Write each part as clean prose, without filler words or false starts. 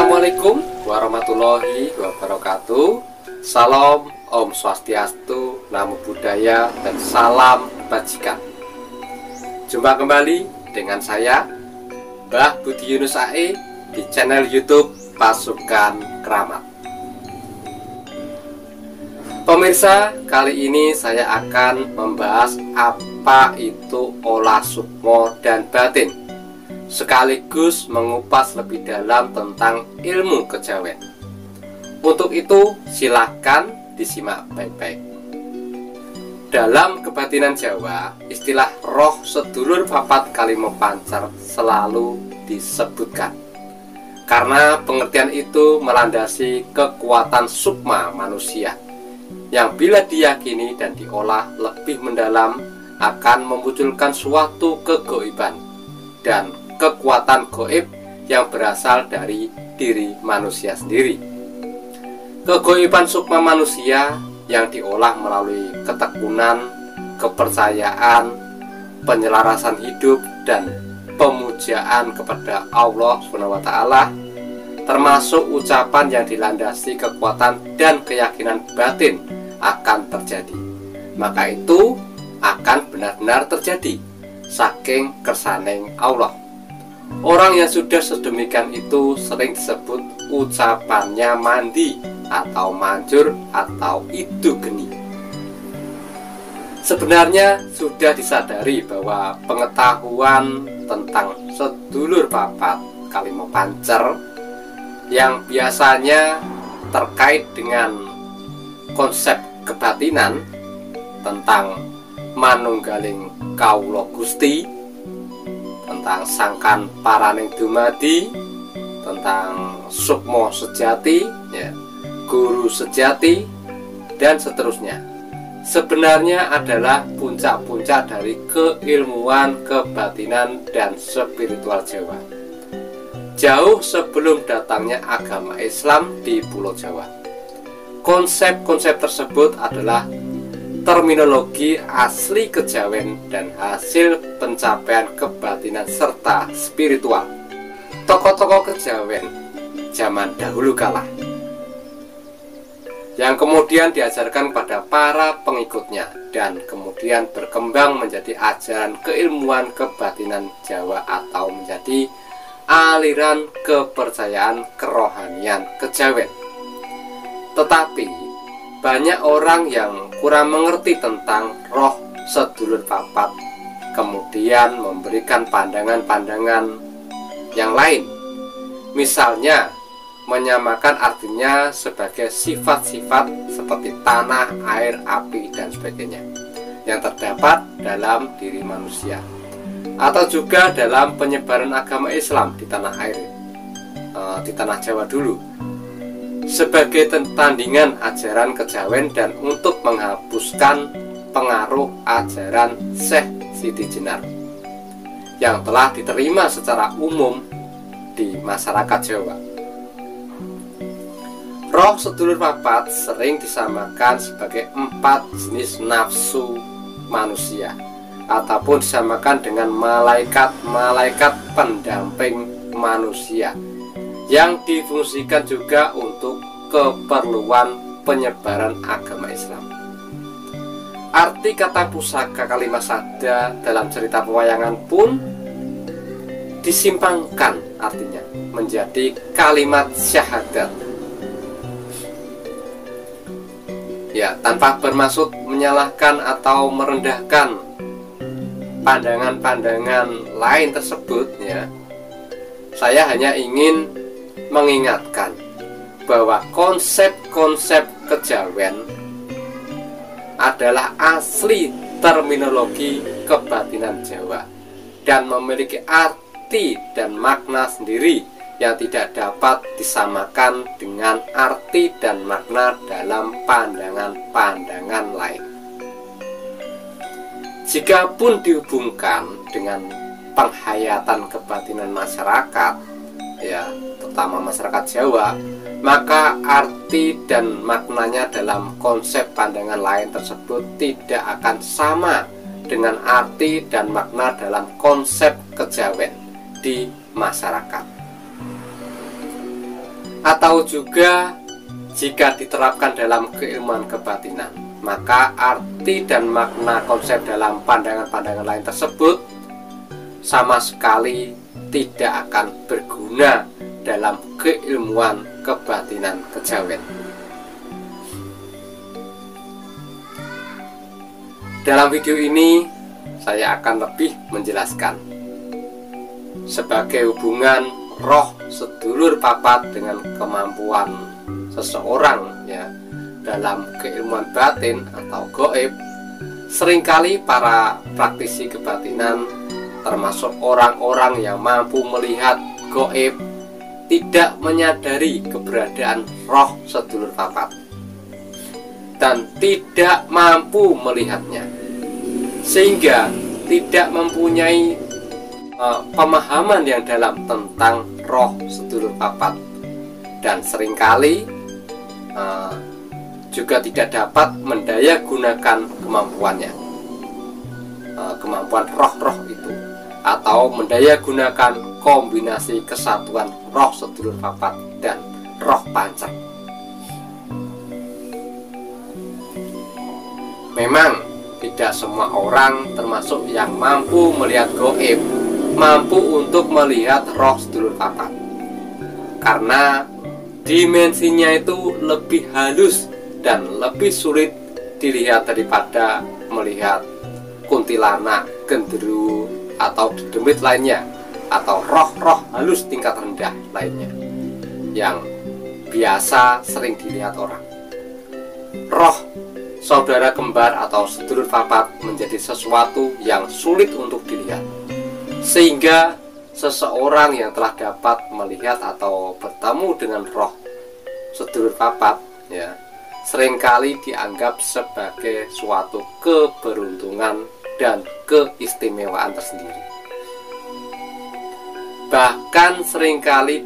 Assalamualaikum warahmatullahi wabarakatuh. Salam, Om Swastiastu, Namo Buddhaya, dan salam kebajikan. Jumpa kembali dengan saya, Mbah Budi Yunus AE, di channel YouTube Pasukan Keramat. Pemirsa, kali ini saya akan membahas apa itu olah sukmo dan batin, sekaligus mengupas lebih dalam tentang ilmu kejawen. Untuk itu, silakan disimak baik-baik. Dalam kebatinan Jawa, istilah roh sedulur papat kalimo pancer selalu disebutkan, karena pengertian itu melandasi kekuatan sukma manusia yang bila diyakini dan diolah lebih mendalam akan memunculkan suatu kegoiban dan kekuatan goib yang berasal dari diri manusia sendiri. Kegoiban sukma manusia yang diolah melalui ketekunan, kepercayaan, penyelarasan hidup, dan pemujaan kepada Allah SWT, termasuk ucapan yang dilandasi kekuatan dan keyakinan batin akan terjadi. Maka itu akan benar-benar terjadi saking kersaning Allah. Orang yang sudah sedemikian itu sering disebut ucapannya mandi atau manjur atau itu geni. Sebenarnya sudah disadari bahwa pengetahuan tentang sedulur papat kalimo pancer yang biasanya terkait dengan konsep kebatinan tentang manunggaling kawula Gusti, tentang sangkan paraning dumadi, tentang sukmo sejati, ya, guru sejati, dan seterusnya, sebenarnya adalah puncak-puncak dari keilmuan, kebatinan, dan spiritual Jawa jauh sebelum datangnya agama Islam di Pulau Jawa. Konsep-konsep tersebut adalah terminologi asli kejawen dan hasil pencapaian kebatinan serta spiritual tokoh-tokoh kejawen zaman dahulu kala, yang kemudian diajarkan kepada para pengikutnya dan kemudian berkembang menjadi ajaran keilmuan kebatinan Jawa atau menjadi aliran kepercayaan kerohanian kejawen. Tetapi banyak orang yang kurang mengerti tentang roh sedulur papat, kemudian memberikan pandangan-pandangan yang lain, misalnya menyamakan artinya sebagai sifat-sifat seperti tanah, air, api, dan sebagainya yang terdapat dalam diri manusia, atau juga dalam penyebaran agama Islam di tanah air, di tanah Jawa dulu, sebagai tandingan ajaran kejawen dan untuk menghapuskan pengaruh ajaran Syekh Siti Jenar yang telah diterima secara umum di masyarakat Jawa. Roh sedulur papat sering disamakan sebagai 4 jenis nafsu manusia, ataupun disamakan dengan malaikat-malaikat pendamping manusia yang difungsikan juga untuk keperluan penyebaran agama Islam. Arti kata pusaka kalimat sada dalam cerita pewayangan pun disimpangkan artinya menjadi kalimat syahadat. Ya, tanpa bermaksud menyalahkan atau merendahkan pandangan-pandangan lain tersebut, ya, saya hanya ingin mengingatkan bahwa konsep-konsep kejawen adalah asli terminologi kebatinan Jawa dan memiliki arti dan makna sendiri yang tidak dapat disamakan dengan arti dan makna dalam pandangan-pandangan lain. Jikapun dihubungkan dengan penghayatan kebatinan masyarakat, ya, terutama masyarakat Jawa, maka arti dan maknanya dalam konsep pandangan lain tersebut tidak akan sama dengan arti dan makna dalam konsep kejawen di masyarakat. Atau juga jika diterapkan dalam keilmuan kebatinan, maka arti dan makna konsep dalam pandangan-pandangan lain tersebut sama sekali tidak akan berguna dalam keilmuan kebatinan kejawen. Dalam video ini saya akan lebih menjelaskan sebagai hubungan roh sedulur papat dengan kemampuan seseorang ya dalam keilmuan batin atau gaib. Seringkali para praktisi kebatinan, termasuk orang-orang yang mampu melihat gaib, tidak menyadari keberadaan roh sedulur papat dan tidak mampu melihatnya, sehingga tidak mempunyai pemahaman yang dalam tentang roh sedulur papat, dan seringkali juga tidak dapat mendaya gunakan kemampuannya, kemampuan roh-roh itu, atau mendaya gunakan kombinasi kesatuan roh sedulur papat dan roh pancer. Memang tidak semua orang, termasuk yang mampu melihat gaib, mampu untuk melihat roh sedulur papat, karena dimensinya itu lebih halus dan lebih sulit dilihat daripada melihat kuntilanak, genderu, atau demit lainnya, atau roh-roh halus tingkat rendah lainnya yang biasa sering dilihat orang. Roh saudara kembar atau sedulur papat menjadi sesuatu yang sulit untuk dilihat, sehingga seseorang yang telah dapat melihat atau bertemu dengan roh sedulur papat ya, seringkali dianggap sebagai suatu keberuntungan dan keistimewaan tersendiri. Bahkan seringkali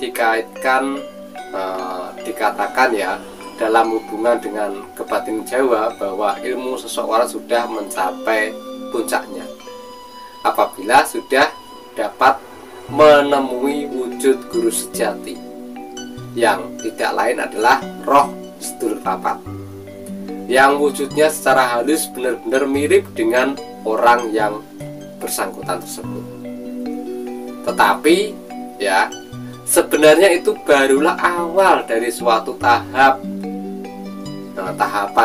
dikatakan ya dalam hubungan dengan kebatinan Jawa bahwa ilmu seseorang sudah mencapai puncaknya apabila sudah dapat menemui wujud guru sejati yang tidak lain adalah roh sedulur papat, yang wujudnya secara halus benar-benar mirip dengan orang yang bersangkutan tersebut. Tetapi ya, sebenarnya itu barulah awal dari suatu tahapan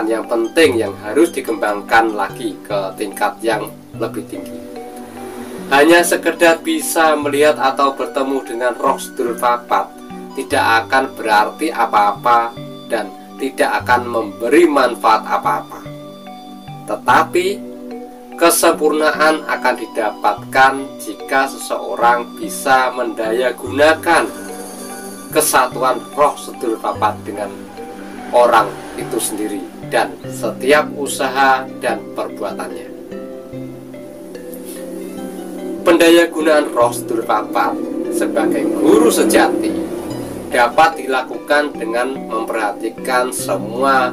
yang penting yang harus dikembangkan lagi ke tingkat yang lebih tinggi. Hanya sekedar bisa melihat atau bertemu dengan roh sedulur papat tidak akan berarti apa-apa dan tidak akan memberi manfaat apa-apa. Tetapi kesempurnaan akan didapatkan jika seseorang bisa mendaya gunakan kesatuan roh sedulur papat dengan orang itu sendiri dan setiap usaha dan perbuatannya. Pendayagunaan roh sedulur papat sebagai guru sejati dapat dilakukan dengan memperhatikan semua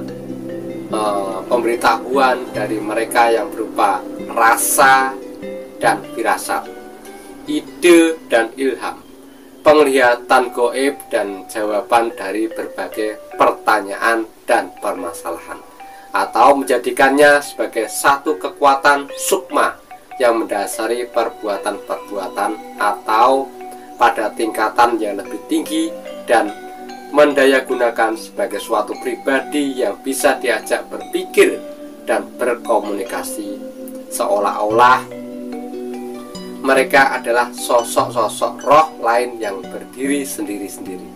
pemberitahuan dari mereka yang berupa rasa dan firasat, ide dan ilham, penglihatan gaib dan jawaban dari berbagai pertanyaan dan permasalahan, atau menjadikannya sebagai satu kekuatan sukma yang mendasari perbuatan-perbuatan atau pada tingkatan yang lebih tinggi, dan mendayagunakan sebagai suatu pribadi yang bisa diajak berpikir dan berkomunikasi, seolah-olah mereka adalah sosok-sosok roh lain yang berdiri sendiri-sendiri.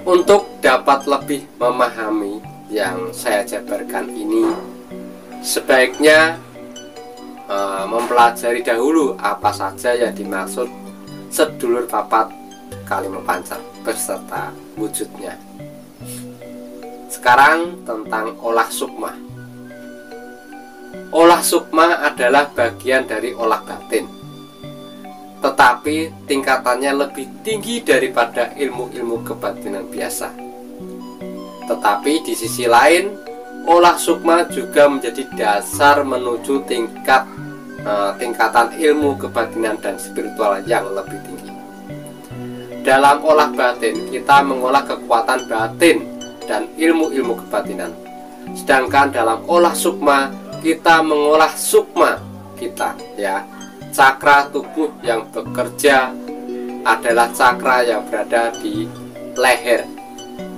Untuk dapat lebih memahami yang saya jabarkan ini, sebaiknya mempelajari dahulu apa saja yang dimaksud sedulur papat kalimat pancar beserta wujudnya. Sekarang tentang olah sukma. Olah sukma adalah bagian dari olah batin, tetapi tingkatannya lebih tinggi daripada ilmu-ilmu kebatinan biasa. Tetapi di sisi lain, olah sukma juga menjadi dasar menuju tingkatan ilmu kebatinan dan spiritual yang lebih tinggi. dalam olah batin kita mengolah kekuatan batin dan ilmu-ilmu kebatinan. Sedangkan dalam olah sukma kita mengolah sukma kita, ya. Cakra tubuh yang bekerja adalah cakra yang berada di leher,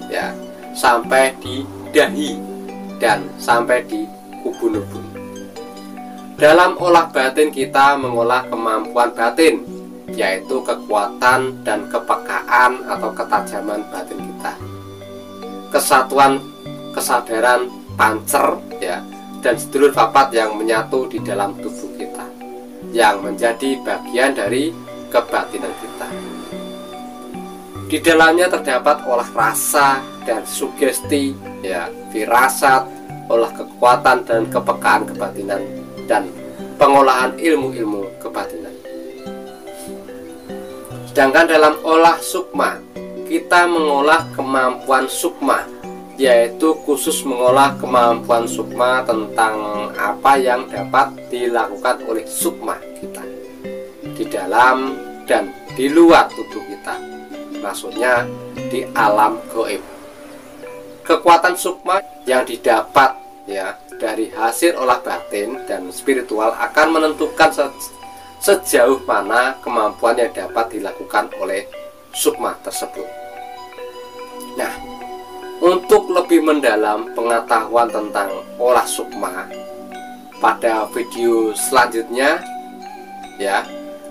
ya, sampai di dahi dan sampai di ubun-ubun. Dalam olah batin kita mengolah kemampuan batin, yaitu kekuatan dan kepekaan atau ketajaman batin kita, kesatuan kesadaran pancer, ya, dan sedulur papat yang menyatu di dalam tubuh kita, yang menjadi bagian dari kebatinan kita. Di dalamnya terdapat olah rasa dan sugesti, ya, firasat, olah kekuatan dan kepekaan kebatinan, dan pengolahan ilmu-ilmu kebatinan. Sedangkan dalam olah sukma kita mengolah kemampuan sukma, yaitu khusus mengolah kemampuan sukma tentang apa yang dapat dilakukan oleh sukma kita di dalam dan di luar tubuh kita, maksudnya di alam gaib. Kekuatan sukma yang didapat, ya, dari hasil olah batin dan spiritual akan menentukan sejauh mana kemampuan yang dapat dilakukan oleh sukma tersebut. Nah, untuk lebih mendalam pengetahuan tentang olah sukma, pada video selanjutnya, ya,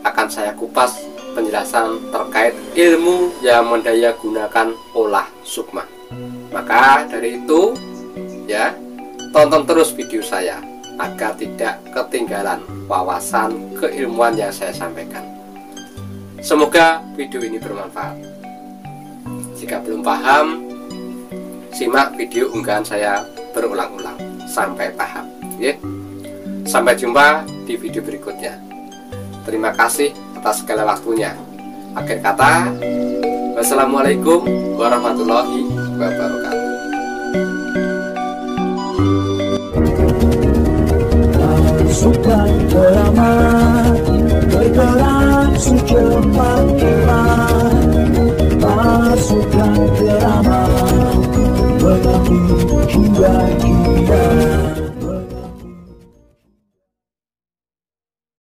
akan saya kupas penjelasan terkait ilmu yang mendaya gunakan olah sukma. Maka dari itu, ya, tonton terus video saya agar tidak ketinggalan wawasan keilmuan yang saya sampaikan. Semoga video ini bermanfaat. Jika belum paham, simak video unggahan saya berulang-ulang sampai paham, ya. Sampai jumpa di video berikutnya. Terima kasih atas segala waktunya. Akhir kata, wassalamualaikum warahmatullahi wabarakatuh.